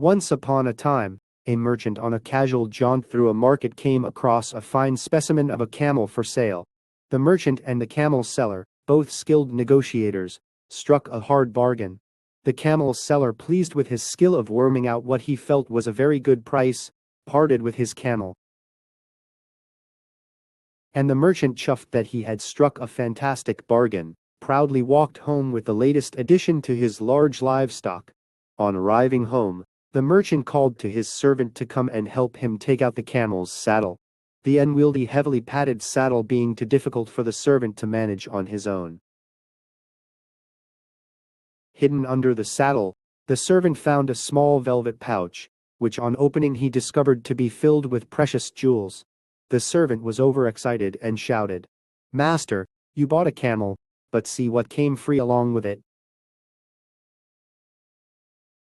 Once upon a time, a merchant on a casual jaunt through a market came across a fine specimen of a camel for sale. The merchant and the camel seller, both skilled negotiators, struck a hard bargain. The camel seller, pleased with his skill of worming out what he felt was a very good price, parted with his camel. And the merchant, chuffed that he had struck a fantastic bargain, proudly walked home with the latest addition to his large livestock. On arriving home, the merchant called to his servant to come and help him take out the camel's saddle, the unwieldy, heavily padded saddle being too difficult for the servant to manage on his own. Hidden under the saddle, the servant found a small velvet pouch, which on opening he discovered to be filled with precious jewels. The servant was overexcited and shouted, "Master, you bought a camel, but see what came free along with it."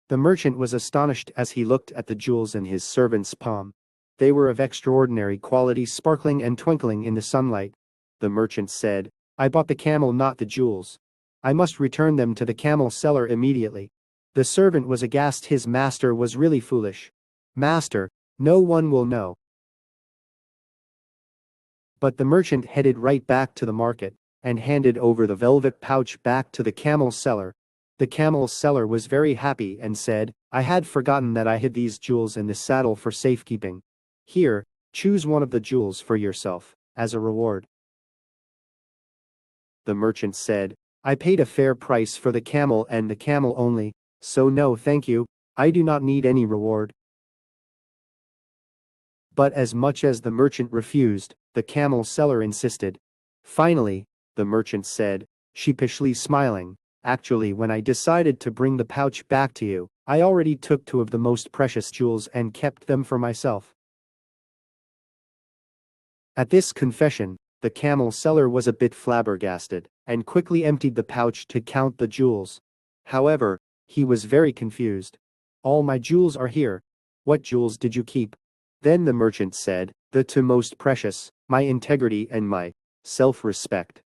The merchant was astonished as he looked at the jewels in his servant's palm. They were of extraordinary quality, sparkling and twinkling in the sunlight. The merchant said, "I bought the camel, not the jewels. I must return them to the camel seller immediately." The servant was aghast. His master was really foolish. "Master, no one will know." But the merchant headed right back to the market, and handed over the velvet pouch back to the camel seller. The camel seller was very happy and said, "I had forgotten that I hid these jewels in the saddle for safekeeping. Here, choose one of the jewels for yourself, as a reward." The merchant said, "I paid a fair price for the camel and the camel only, so no thank you, I do not need any reward." But as much as the merchant refused, the camel seller insisted. Finally, the merchant said, sheepishly smiling, "Actually, when I decided to bring the pouch back to you, I already took two of the most precious jewels and kept them for myself." At this confession, the camel seller was a bit flabbergasted, and quickly emptied the pouch to count the jewels. However, he was very confused. "All my jewels are here. What jewels did you keep?" Then the merchant said, "The two most precious, my integrity and my self-respect."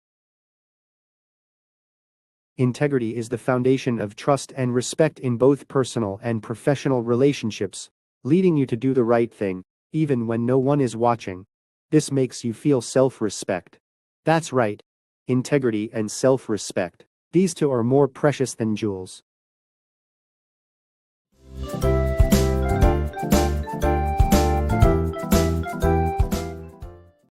Integrity is the foundation of trust and respect in both personal and professional relationships, leading you to do the right thing, even when no one is watching. This makes you feel self-respect. That's right. Integrity and self-respect. These two are more precious than jewels.